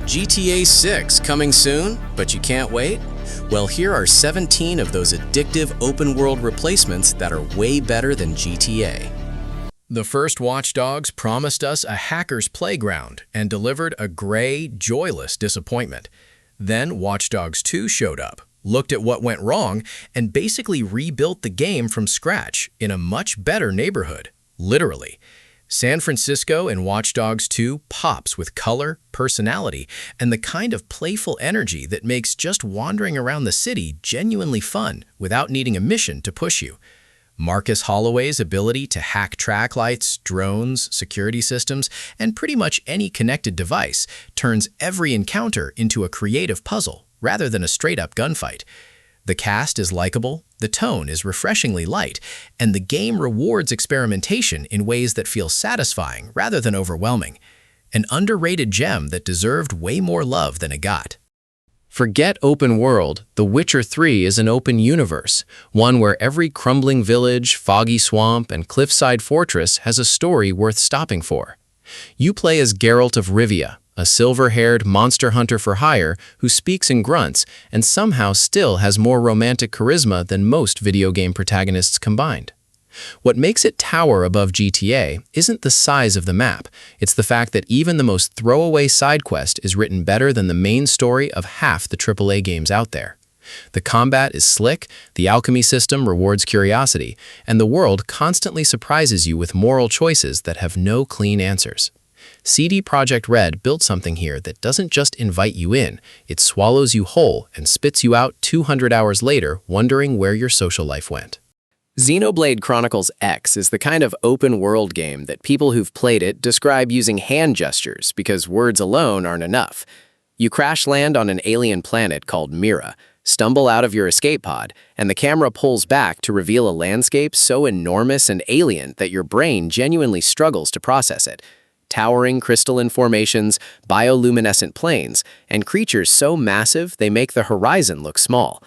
GTA 6 coming soon, but you can't wait? Well, here are 17 of those addictive open-world replacements that are way better than GTA. The first Watch Dogs promised us a hacker's playground and delivered a gray, joyless disappointment. Then Watch Dogs 2 showed up, looked at what went wrong, and basically rebuilt the game from scratch in a much better neighborhood, literally. San Francisco in Watch Dogs 2 pops with color, personality, and the kind of playful energy that makes just wandering around the city genuinely fun without needing a mission to push you. Marcus Holloway's ability to hack track lights, drones, security systems, and pretty much any connected device turns every encounter into a creative puzzle rather than a straight-up gunfight. The cast is likable, the tone is refreshingly light, and the game rewards experimentation in ways that feel satisfying rather than overwhelming. An underrated gem that deserved way more love than it got. Forget open world, The Witcher 3 is an open universe, one where every crumbling village, foggy swamp, and cliffside fortress has a story worth stopping for. You play as Geralt of Rivia, a silver-haired monster hunter for hire who speaks in grunts and somehow still has more romantic charisma than most video game protagonists combined. What makes it tower above GTA isn't the size of the map, it's the fact that even the most throwaway side quest is written better than the main story of half the AAA games out there. The combat is slick, the alchemy system rewards curiosity, and the world constantly surprises you with moral choices that have no clean answers. CD Projekt Red built something here that doesn't just invite you in, it swallows you whole and spits you out 200 hours later wondering where your social life went. Xenoblade Chronicles X is the kind of open-world game that people who've played it describe using hand gestures because words alone aren't enough. You crash land on an alien planet called Mira, stumble out of your escape pod, and the camera pulls back to reveal a landscape so enormous and alien that your brain genuinely struggles to process it. Towering crystalline formations, bioluminescent plains, and creatures so massive they make the horizon look small.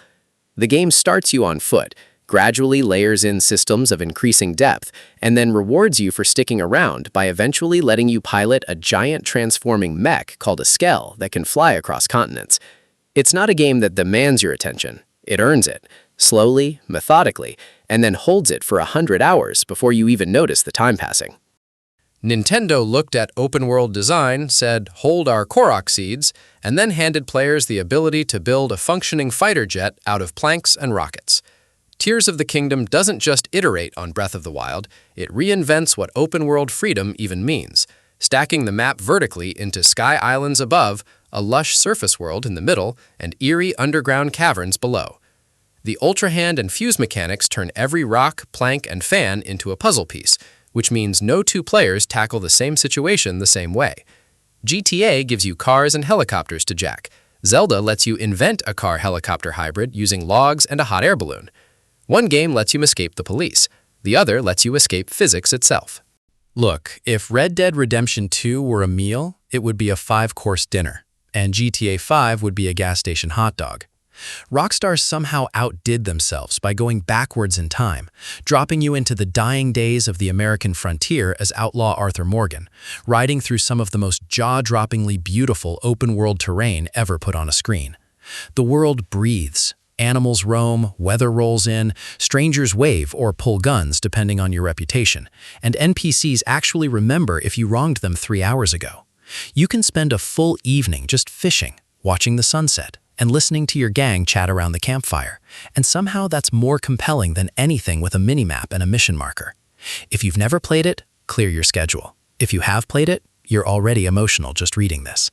The game starts you on foot, gradually layers in systems of increasing depth, and then rewards you for sticking around by eventually letting you pilot a giant transforming mech called a Skell that can fly across continents. It's not a game that demands your attention. It earns it, slowly, methodically, and then holds it for 100 hours before you even notice the time passing. Nintendo looked at open-world design, said, "Hold our Korok seeds," and then handed players the ability to build a functioning fighter jet out of planks and rockets. Tears of the Kingdom doesn't just iterate on Breath of the Wild, it reinvents what open-world freedom even means, stacking the map vertically into sky islands above, a lush surface world in the middle, and eerie underground caverns below. The Ultra Hand and Fuse mechanics turn every rock, plank, and fan into a puzzle piece, which means no two players tackle the same situation the same way. GTA gives you cars and helicopters to jack. Zelda lets you invent a car-helicopter hybrid using logs and a hot air balloon. One game lets you escape the police. The other lets you escape physics itself. Look, if Red Dead Redemption 2 were a meal, it would be a 5-course dinner, and GTA 5 would be a gas station hot dog. Rockstar somehow outdid themselves by going backwards in time, dropping you into the dying days of the American frontier as outlaw Arthur Morgan, riding through some of the most jaw-droppingly beautiful open-world terrain ever put on a screen. The world breathes. Animals roam, weather rolls in, strangers wave or pull guns depending on your reputation, and NPCs actually remember if you wronged them 3 hours ago. You can spend a full evening just fishing, watching the sunset, and listening to your gang chat around the campfire, and somehow that's more compelling than anything with a minimap and a mission marker. If you've never played it, clear your schedule. If you have played it, you're already emotional just reading this.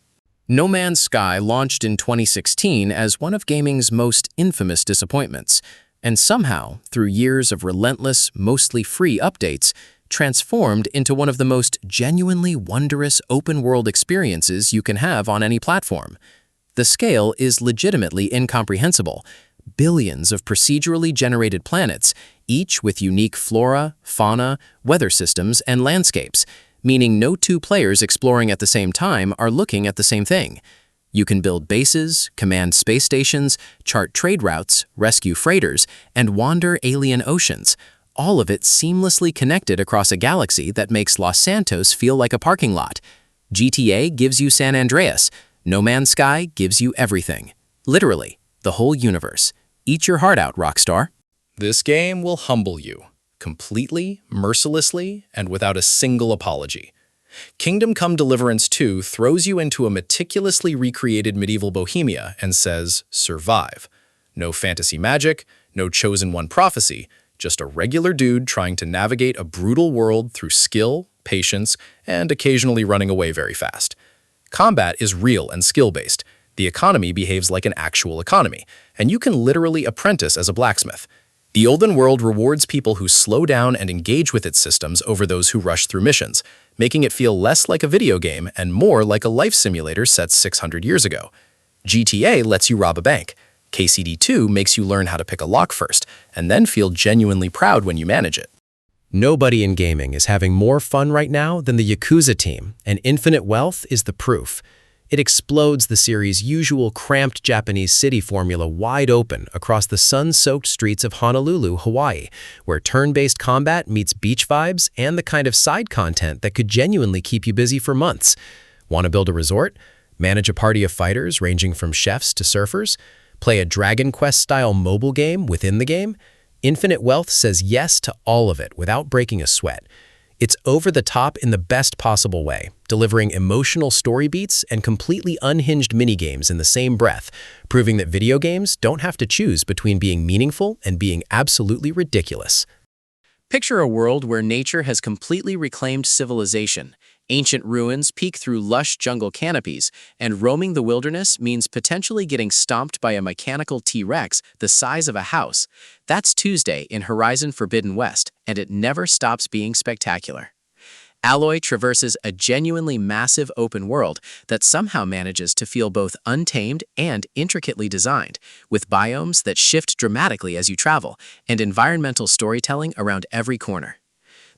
No Man's Sky launched in 2016 as one of gaming's most infamous disappointments, and somehow, through years of relentless, mostly free updates, transformed into one of the most genuinely wondrous open-world experiences you can have on any platform. The scale is legitimately incomprehensible. Billions of procedurally generated planets, each with unique flora, fauna, weather systems, and landscapes, meaning no two players exploring at the same time are looking at the same thing. You can build bases, command space stations, chart trade routes, rescue freighters, and wander alien oceans, all of it seamlessly connected across a galaxy that makes Los Santos feel like a parking lot. GTA gives you San Andreas, No Man's Sky gives you everything. Literally, the whole universe. Eat your heart out, Rockstar. This game will humble you, completely, mercilessly, and without a single apology. Kingdom Come Deliverance 2 throws you into a meticulously recreated medieval Bohemia and says, survive. No fantasy magic, no chosen one prophecy, just a regular dude trying to navigate a brutal world through skill, patience, and occasionally running away very fast. Combat is real and skill-based. The economy behaves like an actual economy, and you can literally apprentice as a blacksmith. The Elden World rewards people who slow down and engage with its systems over those who rush through missions, making it feel less like a video game and more like a life simulator set 600 years ago. GTA lets you rob a bank. KCD 2 makes you learn how to pick a lock first, and then feel genuinely proud when you manage it. Nobody in gaming is having more fun right now than the Yakuza team, and Infinite Wealth is the proof. It explodes the series' usual cramped Japanese city formula wide open across the sun-soaked streets of Honolulu, Hawaii, where turn-based combat meets beach vibes and the kind of side content that could genuinely keep you busy for months. Want to build a resort? Manage a party of fighters ranging from chefs to surfers? Play a Dragon Quest-style mobile game within the game? Infinite Wealth says yes to all of it without breaking a sweat. It's over the top in the best possible way, delivering emotional story beats and completely unhinged minigames in the same breath, proving that video games don't have to choose between being meaningful and being absolutely ridiculous. Picture a world where nature has completely reclaimed civilization. Ancient ruins peek through lush jungle canopies, and roaming the wilderness means potentially getting stomped by a mechanical T-Rex the size of a house. That's Tuesday in Horizon Forbidden West, and it never stops being spectacular. Aloy traverses a genuinely massive open world that somehow manages to feel both untamed and intricately designed, with biomes that shift dramatically as you travel, and environmental storytelling around every corner.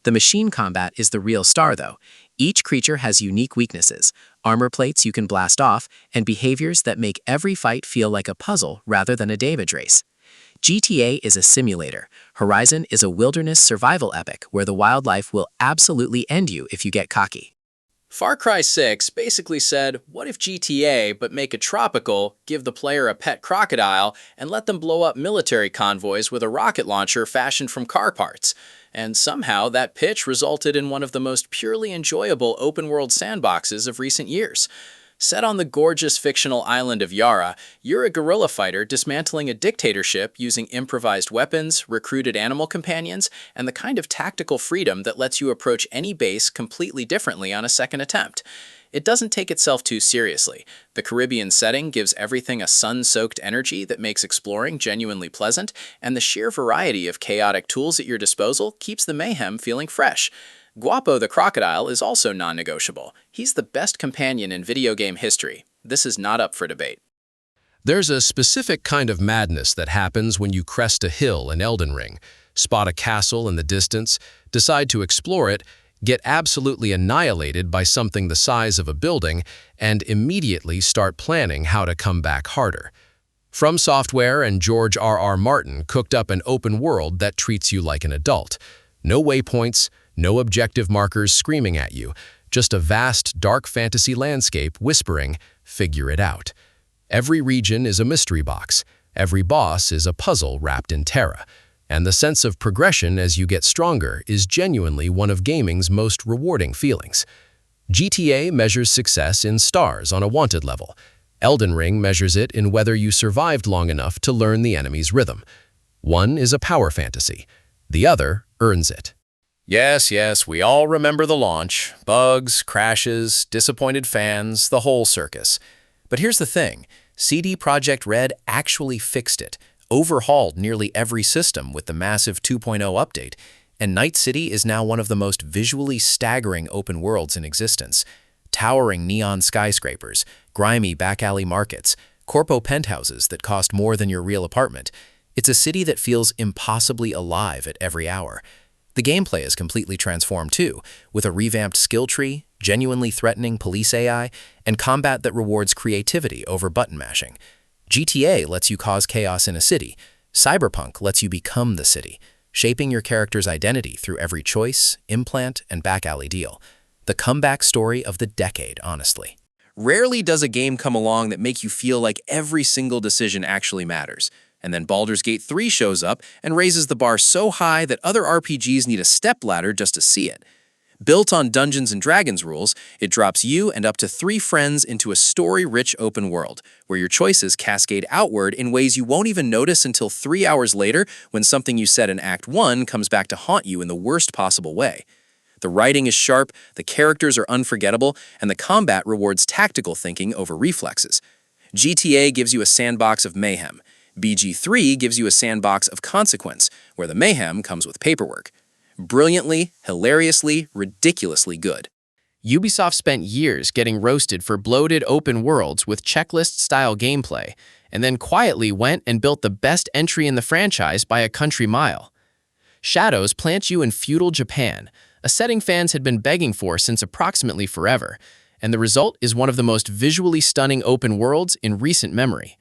The machine combat is the real star, though. Each creature has unique weaknesses, armor plates you can blast off, and behaviors that make every fight feel like a puzzle rather than a David race. GTA is a simulator. Horizon is a wilderness survival epic where the wildlife will absolutely end you if you get cocky. Far Cry 6 basically said, what if GTA, but make it tropical, give the player a pet crocodile, and let them blow up military convoys with a rocket launcher fashioned from car parts? And somehow that pitch resulted in one of the most purely enjoyable open-world sandboxes of recent years. Set on the gorgeous fictional island of Yara, you're a guerrilla fighter dismantling a dictatorship using improvised weapons, recruited animal companions, and the kind of tactical freedom that lets you approach any base completely differently on a second attempt. It doesn't take itself too seriously. The Caribbean setting gives everything a sun-soaked energy that makes exploring genuinely pleasant, and the sheer variety of chaotic tools at your disposal keeps the mayhem feeling fresh. Guapo the crocodile is also non-negotiable. He's the best companion in video game history. This is not up for debate. There's a specific kind of madness that happens when you crest a hill in Elden Ring, spot a castle in the distance, decide to explore it, get absolutely annihilated by something the size of a building, and immediately start planning how to come back harder. From Software and George R.R. Martin cooked up an open world that treats you like an adult. No waypoints, no objective markers screaming at you, just a vast, dark fantasy landscape whispering, figure it out. Every region is a mystery box, every boss is a puzzle wrapped in terror, and the sense of progression as you get stronger is genuinely one of gaming's most rewarding feelings. GTA measures success in stars on a wanted level. Elden Ring measures it in whether you survived long enough to learn the enemy's rhythm. One is a power fantasy, the other earns it. Yes, we all remember the launch. Bugs, crashes, disappointed fans, the whole circus. But here's the thing. CD Projekt Red actually fixed it, overhauled nearly every system with the massive 2.0 update, and Night City is now one of the most visually staggering open worlds in existence. Towering neon skyscrapers, grimy back-alley markets, corpo penthouses that cost more than your real apartment. It's a city that feels impossibly alive at every hour. The gameplay is completely transformed too, with a revamped skill tree, genuinely threatening police AI, and combat that rewards creativity over button mashing. GTA lets you cause chaos in a city. Cyberpunk lets you become the city, shaping your character's identity through every choice, implant, and back-alley deal. The comeback story of the decade, honestly. Rarely does a game come along that make you feel like every single decision actually matters. And then Baldur's Gate 3 shows up and raises the bar so high that other RPGs need a stepladder just to see it. Built on Dungeons & Dragons rules, it drops you and up to 3 friends into a story-rich open world, where your choices cascade outward in ways you won't even notice until 3 hours later when something you said in Act 1 comes back to haunt you in the worst possible way. The writing is sharp, the characters are unforgettable, and the combat rewards tactical thinking over reflexes. GTA gives you a sandbox of mayhem. BG3 gives you a sandbox of consequence, where the mayhem comes with paperwork. Brilliantly, hilariously, ridiculously good. Ubisoft spent years getting roasted for bloated open worlds with checklist-style gameplay, and then quietly went and built the best entry in the franchise by a country mile. Shadows plants you in feudal Japan, a setting fans had been begging for since approximately forever, and the result is one of the most visually stunning open worlds in recent memory.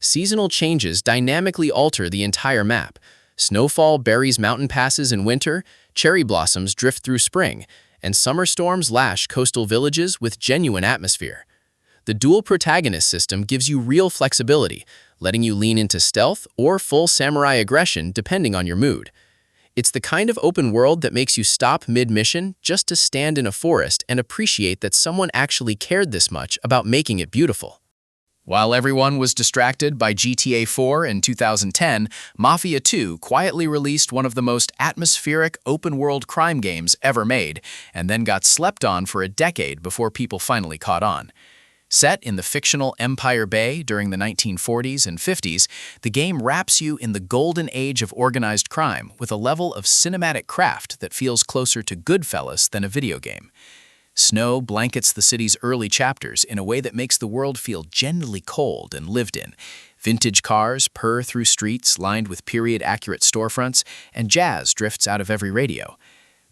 Seasonal changes dynamically alter the entire map. Snowfall buries mountain passes in winter, cherry blossoms drift through spring, and summer storms lash coastal villages with genuine atmosphere. The dual protagonist system gives you real flexibility, letting you lean into stealth or full samurai aggression depending on your mood. It's the kind of open world that makes you stop mid-mission just to stand in a forest and appreciate that someone actually cared this much about making it beautiful. While everyone was distracted by GTA 4 in 2010, Mafia 2 quietly released one of the most atmospheric open-world crime games ever made, and then got slept on for a decade before people finally caught on. Set in the fictional Empire Bay during the 1940s and 50s, the game wraps you in the golden age of organized crime with a level of cinematic craft that feels closer to Goodfellas than a video game. Snow blankets the city's early chapters in a way that makes the world feel genuinely cold and lived in. Vintage cars purr through streets lined with period-accurate storefronts, and jazz drifts out of every radio.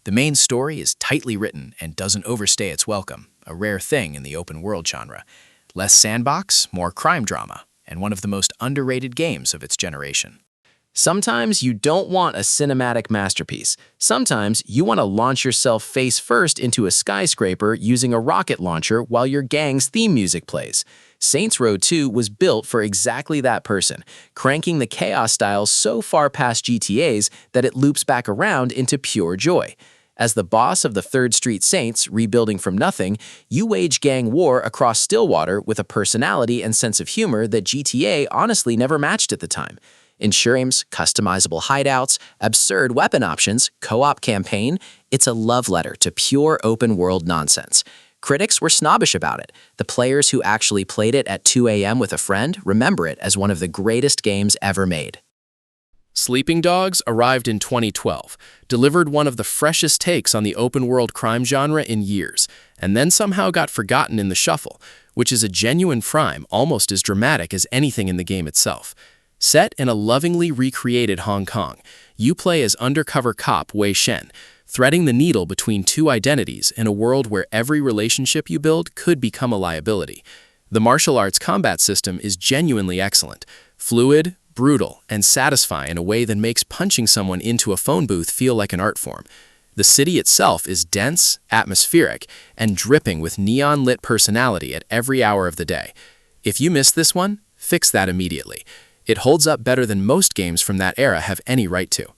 The main story is tightly written and doesn't overstay its welcome, a rare thing in the open-world genre. Less sandbox, more crime drama, and one of the most underrated games of its generation. Sometimes you don't want a cinematic masterpiece. Sometimes you want to launch yourself face first into a skyscraper using a rocket launcher while your gang's theme music plays. Saints Row 2 was built for exactly that person, cranking the chaos styles so far past GTA's that it loops back around into pure joy. As the boss of the 3rd Street Saints, rebuilding from nothing, you wage gang war across Stillwater with a personality and sense of humor that GTA honestly never matched at the time. Insurance, customizable hideouts, absurd weapon options, co-op campaign, it's a love letter to pure open-world nonsense. Critics were snobbish about it. The players who actually played it at 2 a.m. with a friend remember it as one of the greatest games ever made. Sleeping Dogs arrived in 2012, delivered one of the freshest takes on the open-world crime genre in years, and then somehow got forgotten in the shuffle, which is a genuine crime almost as dramatic as anything in the game itself. Set in a lovingly recreated Hong Kong, you play as undercover cop Wei Shen, threading the needle between 2 identities in a world where every relationship you build could become a liability. The martial arts combat system is genuinely excellent, fluid, brutal, and satisfying in a way that makes punching someone into a phone booth feel like an art form. The city itself is dense, atmospheric, and dripping with neon-lit personality at every hour of the day. If you missed this one, fix that immediately. It holds up better than most games from that era have any right to.